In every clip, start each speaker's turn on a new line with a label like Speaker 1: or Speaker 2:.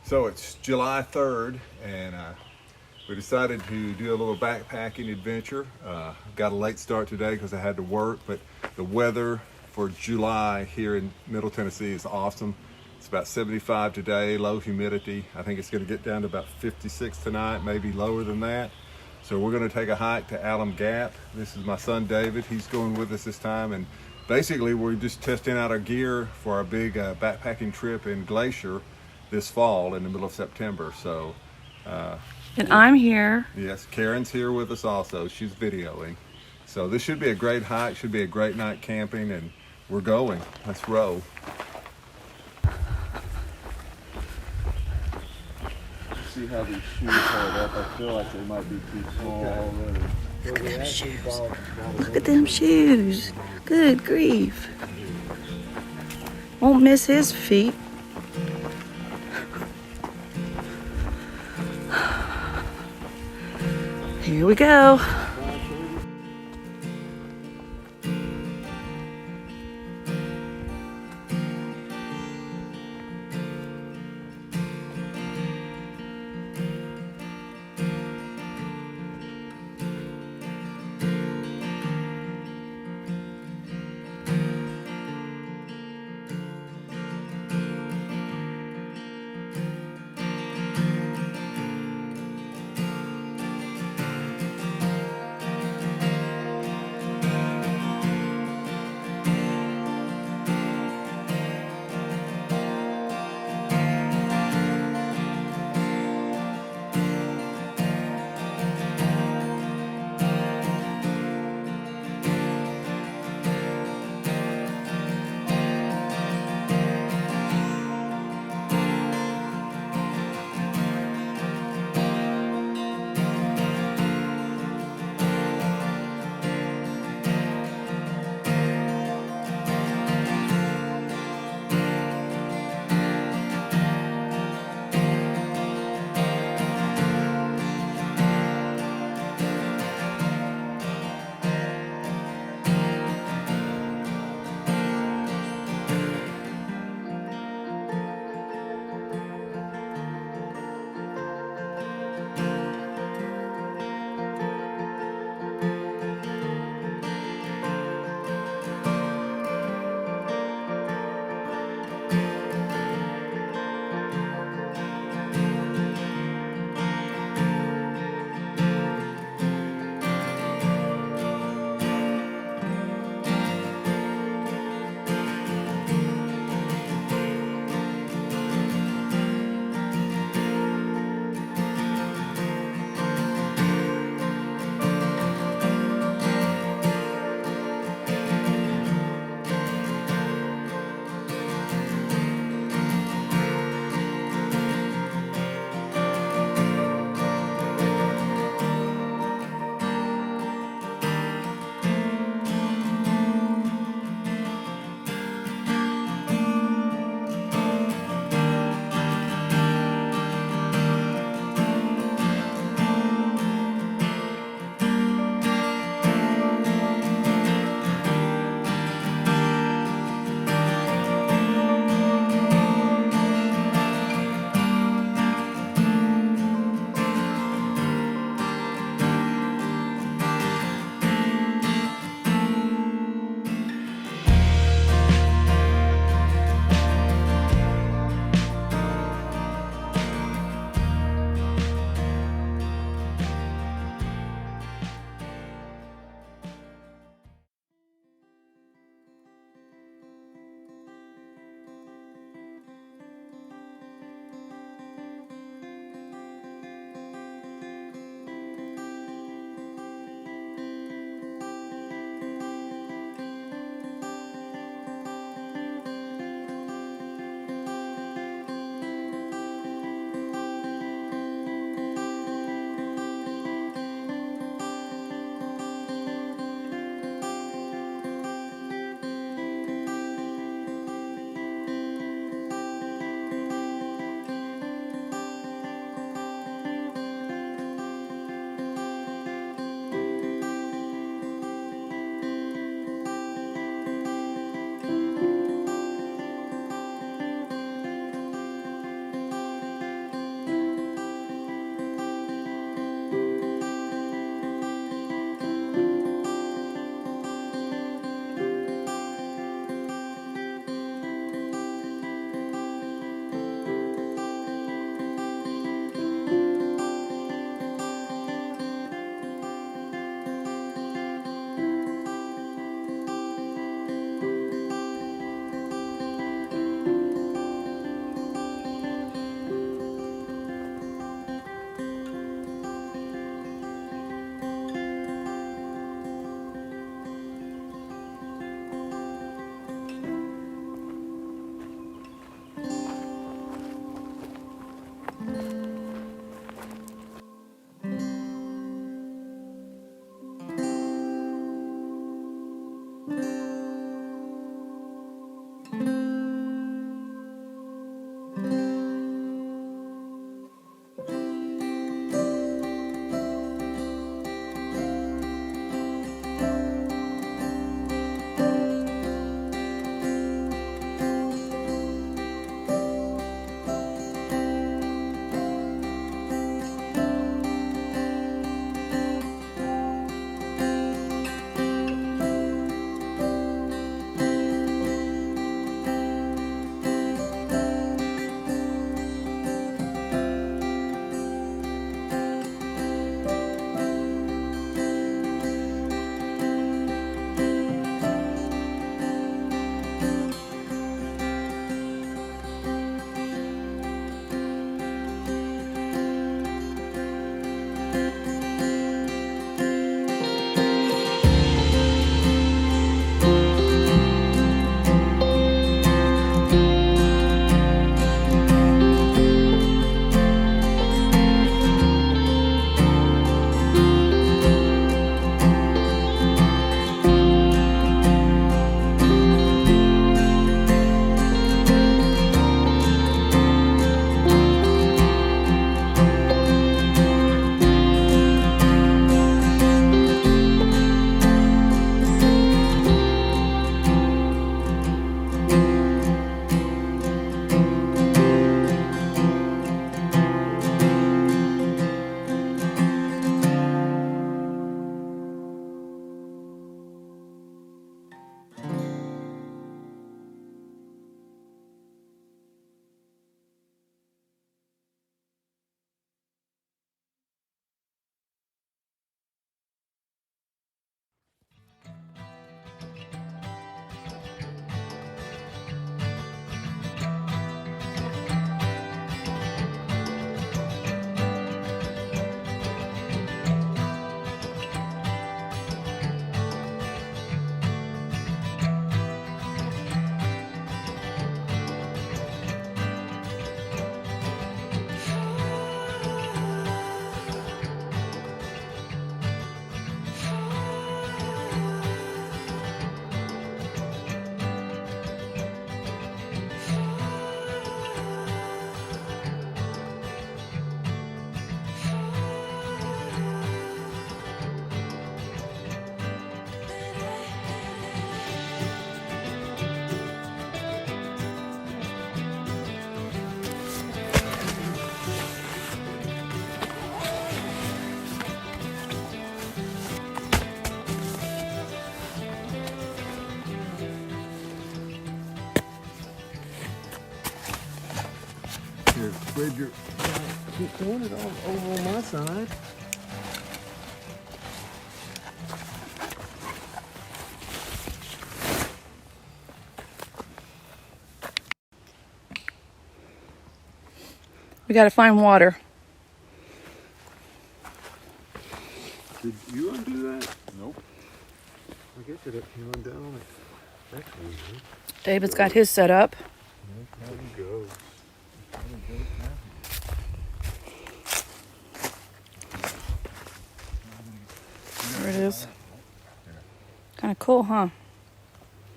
Speaker 1: So it's July 3rd, and we decided to do a little backpacking adventure. Got a late start today because I had to work, but the weather for July here in Middle Tennessee is awesome. It's about 75 today, low humidity. I think it's going to get down to about 56 tonight, maybe lower than that. So we're going to take a hike to Alum Gap. This is my son David. He's going with us this time, and basically we're just testing out our gear for our big backpacking trip in Glazier this fall in the middle of September. So
Speaker 2: and I'm here.
Speaker 1: yes, Karen's here with us also. She's videoing. So this should be a great hike, should be a great night camping, and we're going. Let's roll. See how these shoes hold up. I feel like they might be too small already.
Speaker 2: Look at them shoes. Look at them shoes. Good grief. Won't miss his feet. Here we go.
Speaker 1: Here, spread your.
Speaker 3: Keep doing it all over on my side.
Speaker 2: We gotta find water.
Speaker 3: Did you undo that?
Speaker 1: Nope.
Speaker 3: I guess it came undone on it. That's weird.
Speaker 2: David's got his set up.
Speaker 3: There you go.
Speaker 2: There it is. Kind of cool, huh?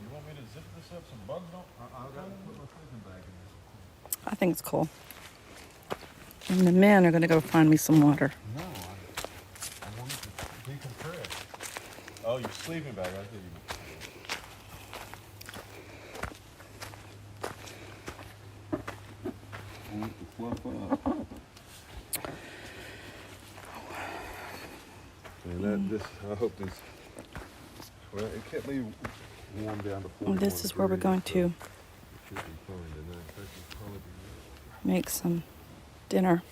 Speaker 1: You want me to zip this up? Some bugs don't. I've got to put my sleeping bag in there.
Speaker 2: I think it's cool. And the men are gonna go find me some water.
Speaker 1: No, I wanted to decompress. Oh, your sleeping bag. I think you. I want to fluff up. And this, I hope this. Well, it kept me warm down to 41
Speaker 2: This is where we're going
Speaker 1: degrees,
Speaker 2: to
Speaker 1: so it should be fine tonight. In fact, it'll probably be
Speaker 2: make some dinner.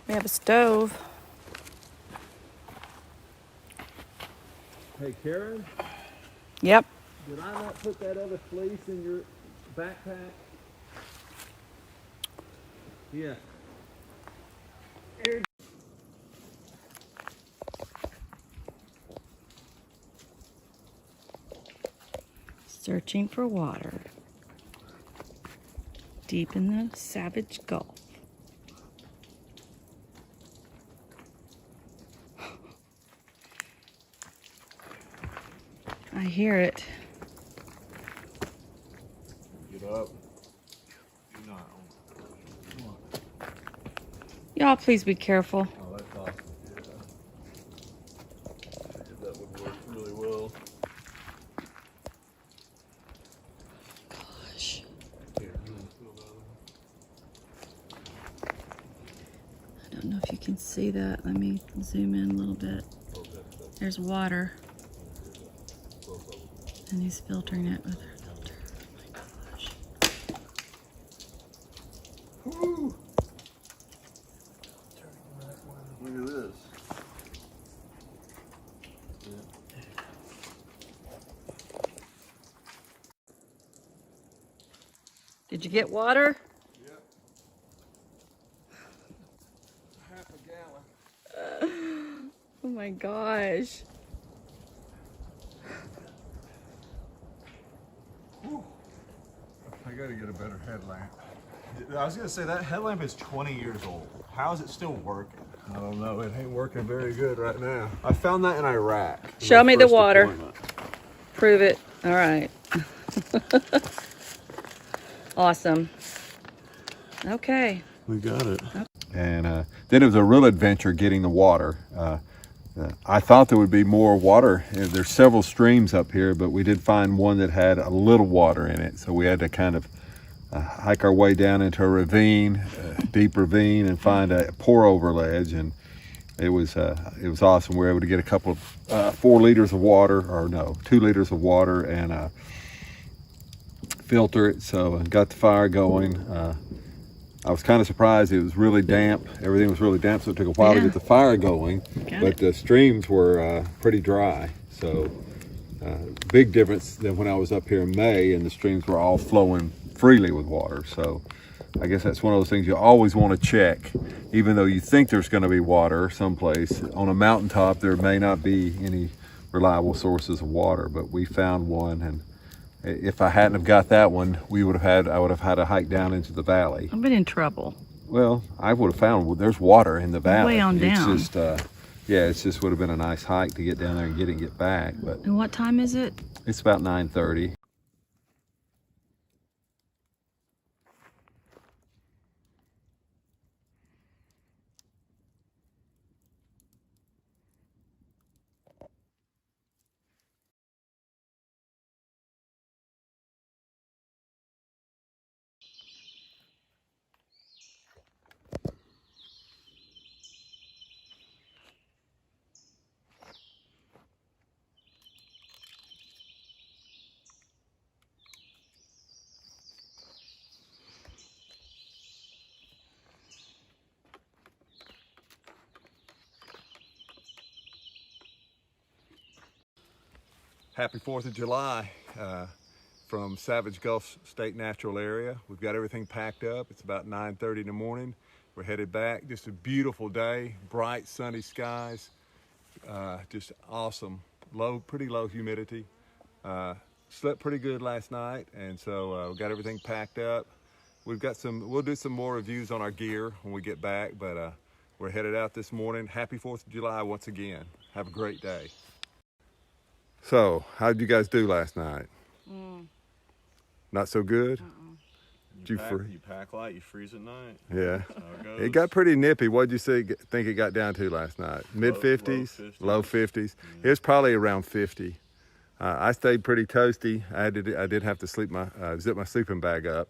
Speaker 2: We have a stove.
Speaker 3: Hey, Karen,
Speaker 2: Yep.
Speaker 3: did I not put that other fleece in your backpack? Yeah.
Speaker 2: Searching for water. Deep in the Savage Gulf. I hear it.
Speaker 1: Get up. You're not on.
Speaker 2: Y'all please be careful.
Speaker 1: Oh, that's awesome. Yeah. That would work really well.
Speaker 2: Gosh.
Speaker 1: Here, you want to fill that
Speaker 2: I don't know if you can see that. Let me zoom in a little bit. There's water. And he's filtering it with her filter. Oh my gosh.
Speaker 1: Woo! Look at this.
Speaker 2: Did you get water?
Speaker 1: Yep. Half a gallon.
Speaker 2: Oh my gosh.
Speaker 1: I gotta get a better headlamp.
Speaker 3: I was gonna say that headlamp is 20 years old. How is it still working?
Speaker 1: I don't know. It ain't working very good right now.
Speaker 3: I found that in Iraq.
Speaker 2: Show
Speaker 3: my
Speaker 2: me the
Speaker 3: first
Speaker 2: water.
Speaker 3: deployment.
Speaker 2: Prove it. All right. Awesome. Okay.
Speaker 3: We got it.
Speaker 1: And then it was a real adventure getting the water. I thought there would be more water. There's several streams up here, but we did find one that had a little water in it. So we had to kind of hike our way down into a ravine, deep ravine, and find a pour over ledge. And it was awesome. We were able to get a couple of 4 liters of water, or no, 2 liters of water, and filter it. So I got the fire going. I was kind of surprised. It was really damp. Everything was really damp, so it took a while to get the fire going. But the streams were pretty dry. So big difference than when I was up here in May, and the streams were all flowing freely with water. So I guess that's one of those things you always want to check. Even though you think there's going to be water someplace, on a mountaintop there may not be any reliable sources of water, but we found one, and if I hadn't have got that one, I would have had to hike down into the valley.
Speaker 2: I've been in trouble.
Speaker 1: Well, I would have found there's water in the valley.
Speaker 2: Way on down.
Speaker 1: It's just, it just would have been a nice hike to get down there and get back. But
Speaker 2: And what time is it?
Speaker 1: it's about 9:30. Happy 4th of July from Savage Gulf State Natural Area. We've got everything packed up. It's about 9:30 in the morning. We're headed back. Just a beautiful day, bright sunny skies, just awesome. Pretty low humidity. Slept pretty good last night, and so we got everything packed up. We'll do some more reviews on our gear when we get back, but we're headed out this morning. Happy 4th of July once again. Have a great day. So, how did you guys do last night? Not so good?
Speaker 3: You pack light, you freeze at night.
Speaker 1: Yeah.
Speaker 3: That's how it goes.
Speaker 1: It got pretty nippy. What did you think it got down to last night? Mid-50s? Low 50s? It was probably around 50. I stayed pretty toasty. I did have to zip my sleeping bag up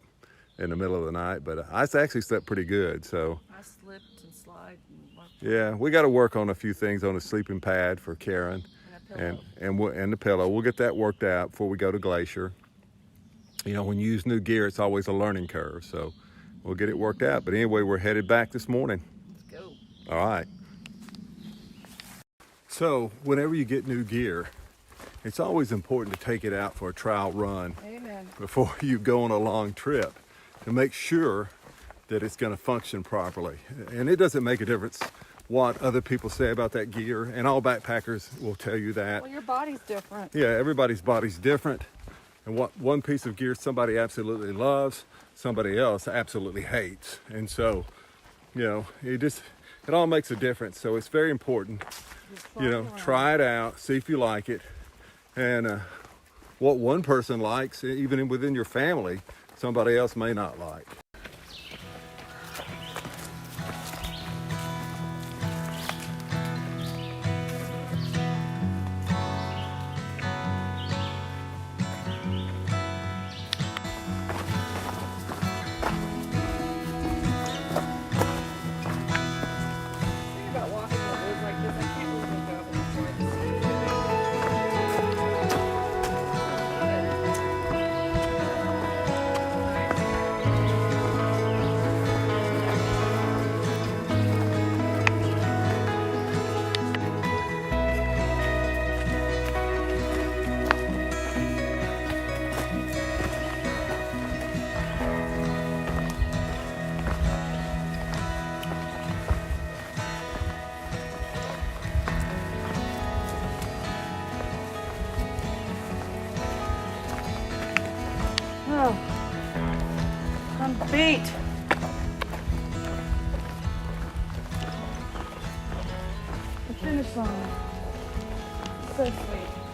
Speaker 1: in the middle of the night, but I actually slept pretty good. So
Speaker 2: I slipped and slid and worked.
Speaker 1: Yeah, we got to work on a few things on the sleeping pad for Karen and the pillow. We'll get that worked out before we go to Glacier. You know, when you use new gear, it's always a learning curve, so we'll get it worked out. But anyway, we're headed back this morning.
Speaker 2: Let's go.
Speaker 1: All right. So whenever you get new gear, it's always important to take it out for a trial run.
Speaker 2: Amen.
Speaker 1: Before you go on a long trip to make sure that it's going to function properly. And it doesn't make a difference what other people say about that gear, and all backpackers will tell you that.
Speaker 2: Well, your body's different.
Speaker 1: Yeah, everybody's body's different. And what one piece of gear somebody absolutely loves, somebody else absolutely hates. And so, you know, it all makes a difference. So it's very important, try it out, see if you like it. And what one person likes, even within your family, somebody else may not like.
Speaker 2: Oh, I'm beat. The finish line. So sweet.